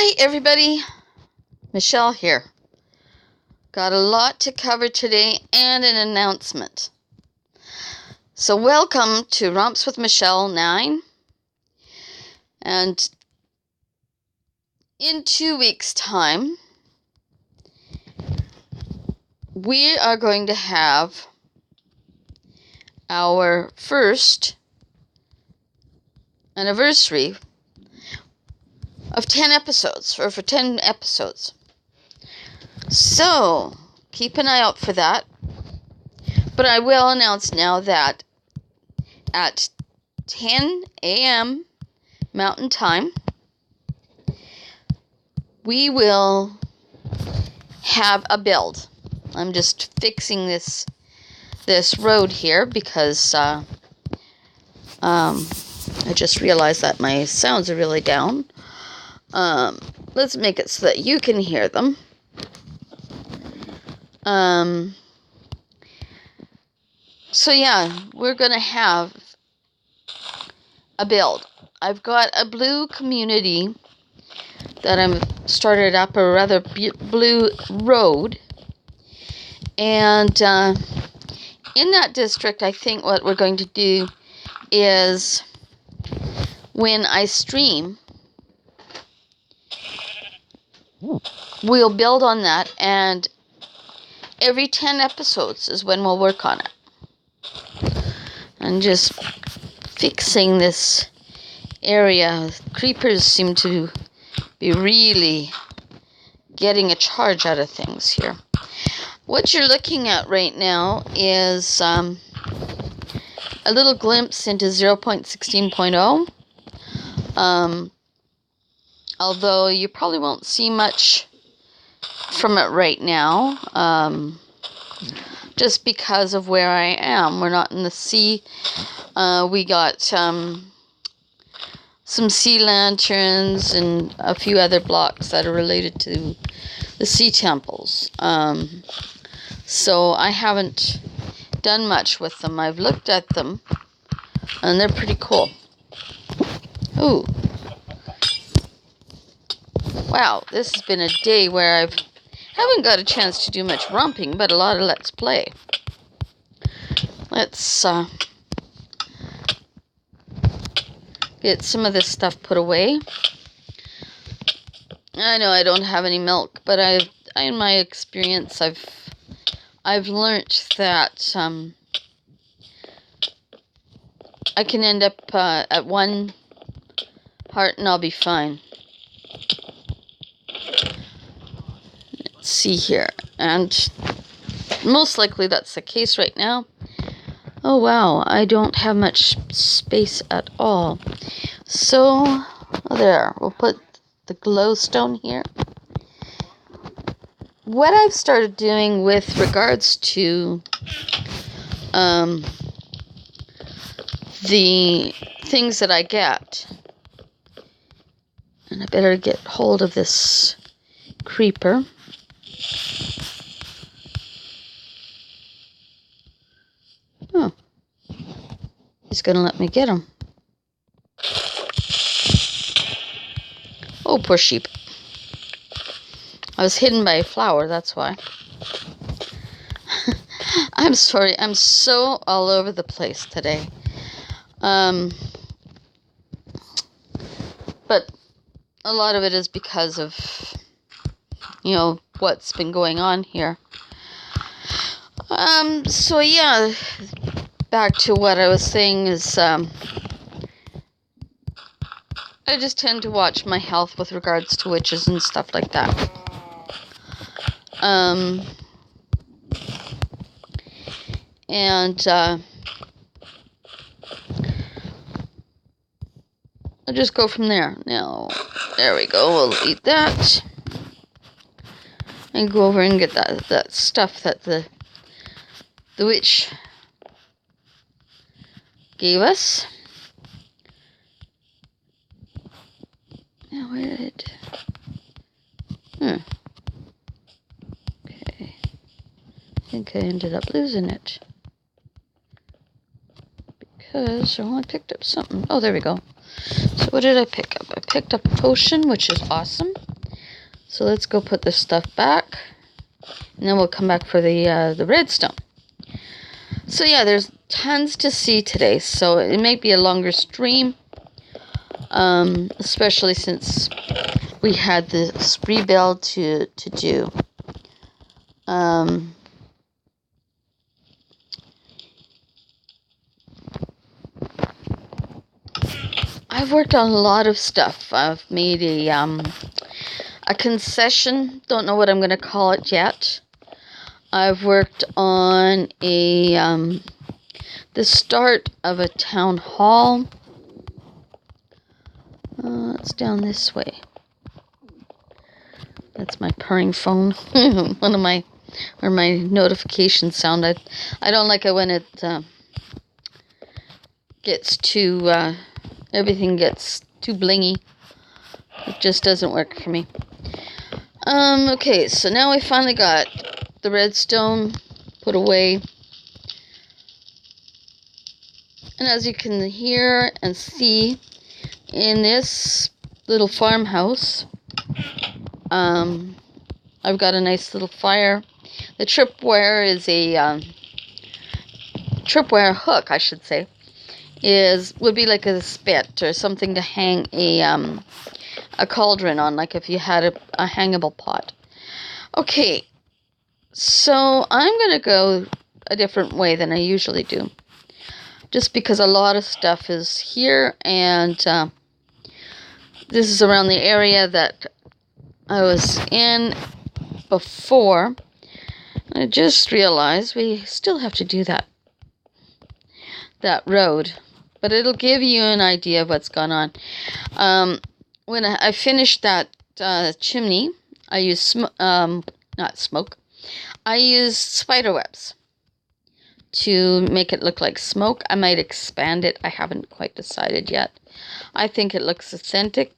Hi everybody, Michelle here. Got a lot to cover today and an announcement. So welcome to Romps with Michelle 9. And in 2 weeks' time, we are going to have our first anniversary of 10 episodes, or for 10 episodes. So, keep an eye out for that. But I will announce now that at 10 a.m. Mountain Time, we will have a build. I'm just fixing this road here because I just realized that my sounds are really down. Let's make it so that you can hear them. So yeah, we're going to have a build. I've got a blue community that I'm started up, a rather blue road. And in that district, I think what we're going to do is when I stream, we'll build on that, and every 10 episodes is when we'll work on it. I'm just fixing this area. Creepers seem to be really getting a charge out of things here. What you're looking at right now is a little glimpse into 0.16.0. Although you probably won't see much from it right now, just because of where I am. We're not in the sea. We got some sea lanterns and a few other blocks that are related to the sea temples. So I haven't done much with them. I've looked at them, and they're pretty cool. Ooh. Wow, this has been a day where I haven't got a chance to do much romping, but a lot of Let's Play. Let's get some of this stuff put away. I know I don't have any milk, but in my experience, I've learnt that I can end up at one heart and I'll be fine. Let's see here, and most likely that's the case right now. Oh wow, I don't have much space at all. So there, we'll put the glowstone here. What I've started doing with regards to the things that I get, and I better get hold of this creeper. Oh, he's gonna let me get him. Oh, poor sheep. I was hidden by a flower, that's why. I'm sorry, I'm so all over the place today. But a lot of it is because of, what's been going on here. So yeah, back to what I was saying is, I just tend to watch my health with regards to witches and stuff like that. I'll just go from there. Now, there we go. We'll eat that. And go over and get that stuff that the witch gave us. Now, where did... Okay. I think I ended up losing it. Because I only picked up something. Oh, there we go. So what did I pick up? I picked up a potion, which is awesome. So let's go put this stuff back, and then we'll come back for the redstone. So yeah, there's tons to see today, so it may be a longer stream, especially since we had this rebuild to do. I've worked on a lot of stuff. I've made a concession. Don't know what I'm going to call it yet. I've worked on the start of a town hall. It's down this way. That's my purring phone. One of my notifications sound. I don't like it when it gets too everything gets too blingy. It just doesn't work for me. Okay, so now we finally got the redstone put away. And as you can hear and see in this little farmhouse, I've got a nice little fire. The tripwire is a tripwire hook, I should say, would be like a spit or something to hang a cauldron on, like if you had a hangable pot. Okay, so I'm gonna go a different way than I usually do, just because a lot of stuff is here, and this is around the area that I was in before. I just realized we still have to do that road, but it'll give you an idea of what's gone on. When I finished that chimney, I used not smoke. I used spider webs to make it look like smoke. I might expand it. I haven't quite decided yet. I think it looks authentic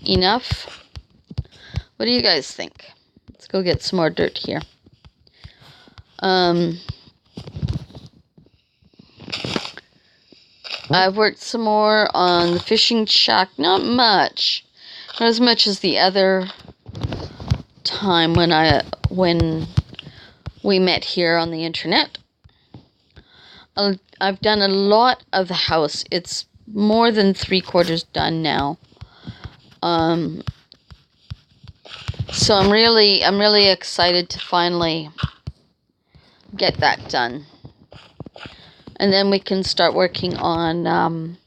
enough. What do you guys think? Let's go get some more dirt here. I've worked some more on the fishing shack. Not much. Not as much as the other time when we met here on the internet. I've done a lot of the house. It's more than 3/4 done now. So I'm really excited to finally get that done. And then we can start working on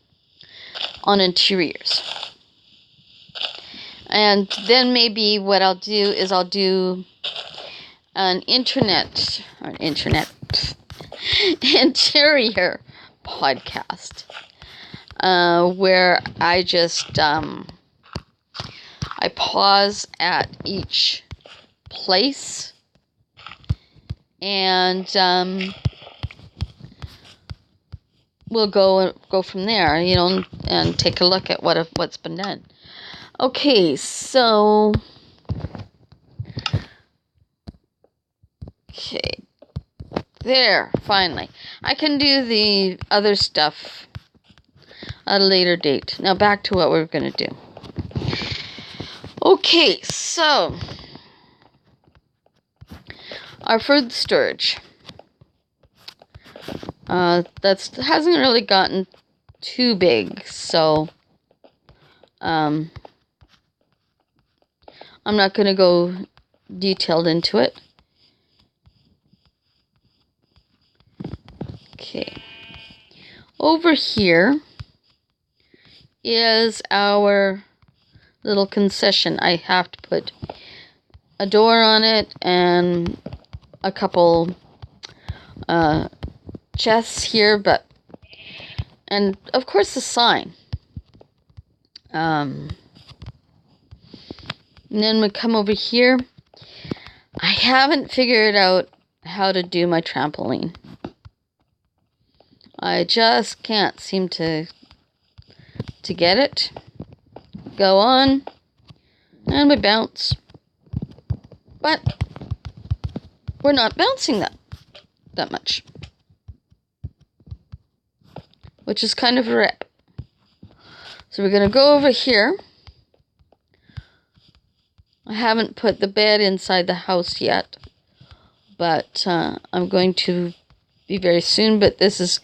interiors. And then maybe what I'll do is I'll do an interior podcast, where I just I pause at each place and we'll go from there, and take a look at what's been done. Okay, so there, finally. I can do the other stuff at a later date. Now back to what we're going to do. Okay, so our food storage. That hasn't really gotten too big, so I'm not going to go detailed into it. Okay. Over here is our little concession. I have to put a door on it and a couple chests here, and of course the sign. And then we come over here. I haven't figured out how to do my trampoline. I just can't seem to get it. Go on, and we bounce. But we're not bouncing that much, which is kind of a rip. So we're going to go over here. I haven't put the bed inside the house yet, but I'm going to be very soon. But this is,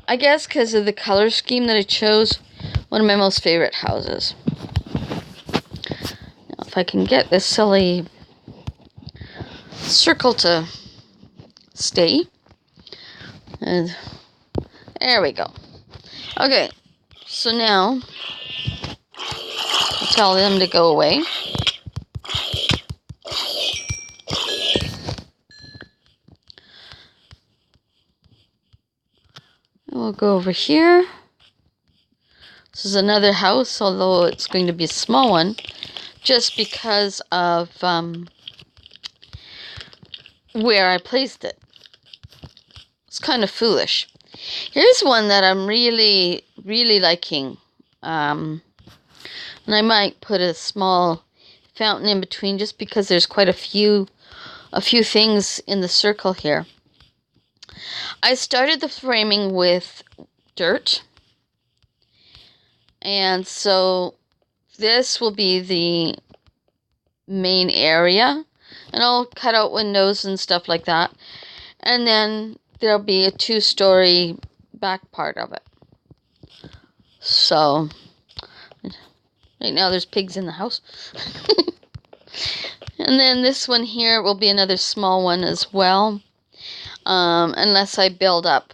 I guess, because of the color scheme that I chose, one of my most favorite houses. Now, if I can get this silly circle to stay. And there we go. Okay, so now I'll tell them to go away. And we'll go over here. This is another house, although it's going to be a small one, just because of where I placed it. It's kind of foolish. Here's one that I'm really, really liking. And I might put a small fountain in between just because there's quite a few things in the circle here. I started the framing with dirt. And so this will be the main area. And I'll cut out windows and stuff like that. And then there'll be a 2-story back part of it. So, right now there's pigs in the house. And then this one here will be another small one as well. Unless I build up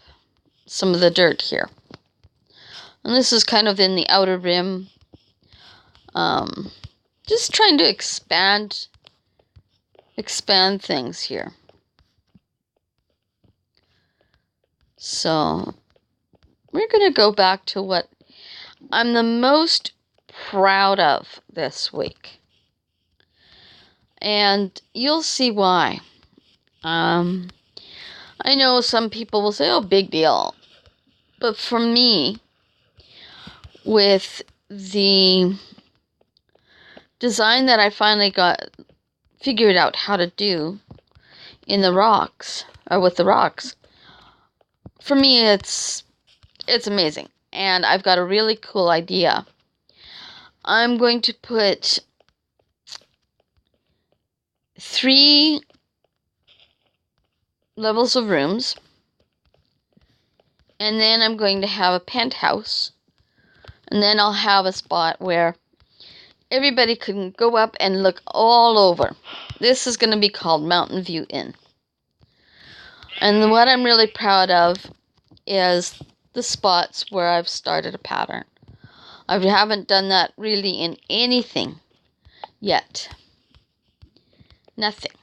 some of the dirt here. And this is kind of in the outer rim. Just trying to expand things here. So, we're going to go back to what I'm the most proud of this week. And you'll see why. I know some people will say, oh, big deal. But for me, with the design that I finally figured out how to do in the rocks, or with the rocks, for me, it's amazing. And I've got a really cool idea. I'm going to put 3 levels of rooms. And then I'm going to have a penthouse. And then I'll have a spot where everybody can go up and look all over. This is going to be called Mountain View Inn. And what I'm really proud of is the spots where I've started a pattern. I haven't done that really in anything yet. Nothing.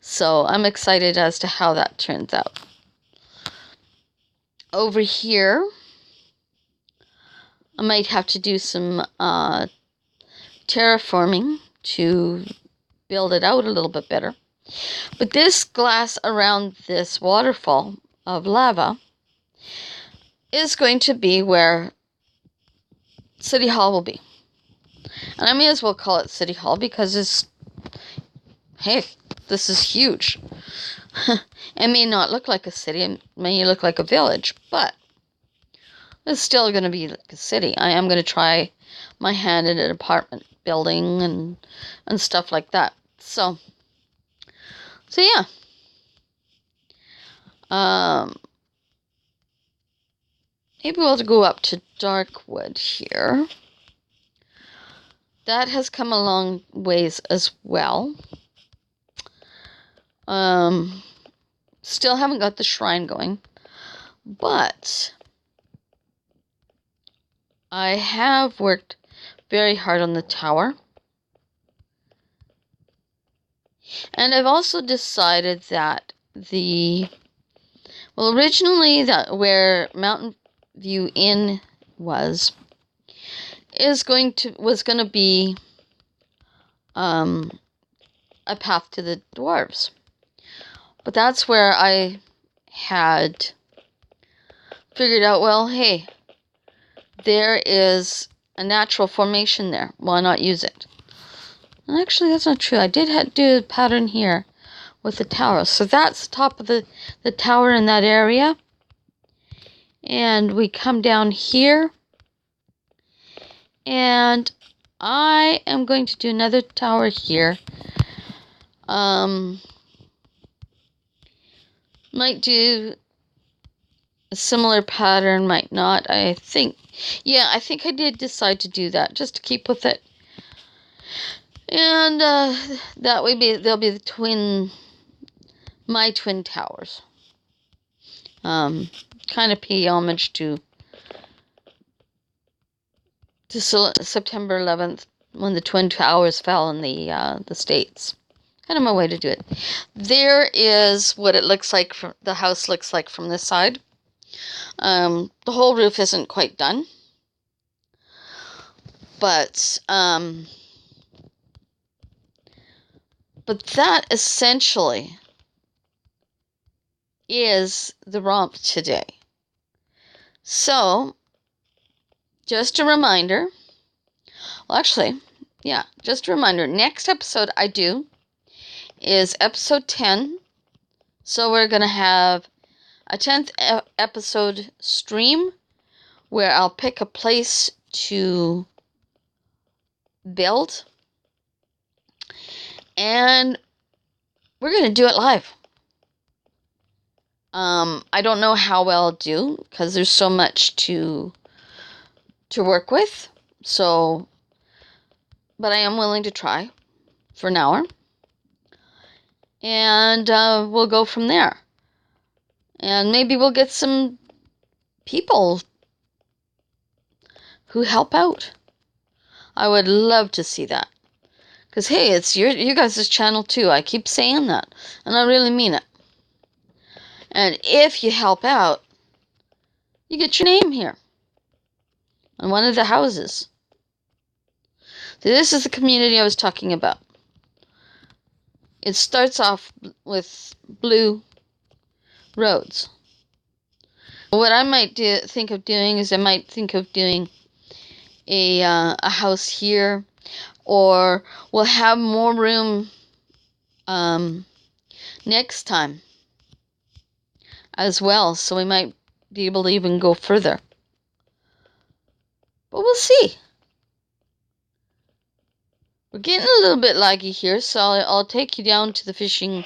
So I'm excited as to how that turns out. Over here, I might have to do some terraforming to build it out a little bit better. But this glass around this waterfall of lava is going to be where City Hall will be. And I may as well call it City Hall because hey, this is huge. It may not look like a city, it may look like a village, but it's still going to be like a city. I am going to try my hand at an apartment building and stuff like that. So yeah. Maybe we'll go up to Darkwood here. That has come a long ways as well. Still haven't got the shrine going, but I have worked very hard on the tower. And I've also decided that originally that where Mountain View Inn was going to be a path to the dwarves. But that's where I had figured out, well, hey, there is a natural formation there. Why not use it? And actually, that's not true. I did do a pattern here with the tower. So that's the top of the tower in that area. And we come down here. And I am going to do another tower here. Might do a similar pattern, might not. I think I did decide to do that just to keep with it. And that way they'll be my twin towers. Kind of pay homage to September 11th when the twin towers fell in the States. Kind of my way to do it. There is what it looks like from the house looks like from this side. The whole roof isn't quite done, but that essentially is the romp today. So, just a reminder. Well, actually, yeah, just a reminder. Next episode I do is episode 10. So we're going to have a 10th episode stream where I'll pick a place to build. And we're going to do it live. I don't know how well I'll do because there's so much to work with. So, but I am willing to try for an hour. And we'll go from there. And maybe we'll get some people who help out. I would love to see that. Because, hey, it's you guys' channel too. I keep saying that. And I really mean it. And if you help out, you get your name here. On one of the houses. So this is the community I was talking about. It starts off with blue roads. What I might think of doing is I might think of doing a house here, or we'll have more room next time as well, so we might be able to even go further. But we'll see. We're getting a little bit laggy here, so I'll take you down to the fishing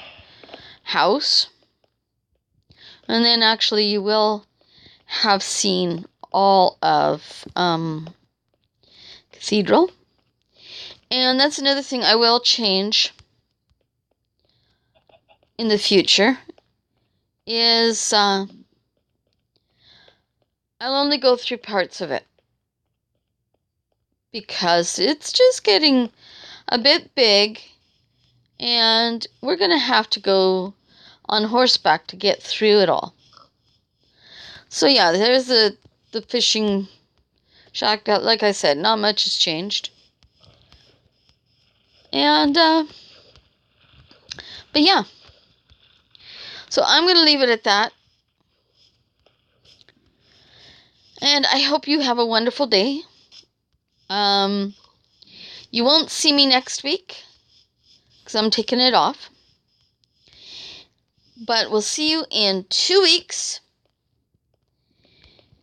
house. And then actually you will have seen all of Cathedral. And that's another thing I will change in the future is I'll only go through parts of it. Because it's just getting a bit big, and we're going to have to go on horseback to get through it all. So yeah, there's the fishing shack. Like I said, not much has changed. And, but yeah. So I'm going to leave it at that. And I hope you have a wonderful day. You won't see me next week because I'm taking it off. But we'll see you in 2 weeks.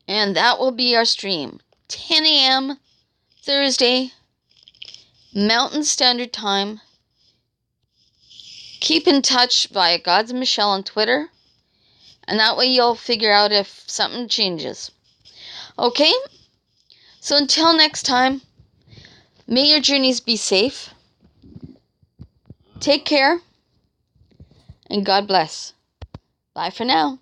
And that will be our stream. 10 a.m. Thursday, Mountain Standard Time. Keep in touch via Gods and Michelle on Twitter. And that way you'll figure out if something changes. Okay? So until next time, may your journeys be safe. Take care. And God bless. Bye for now.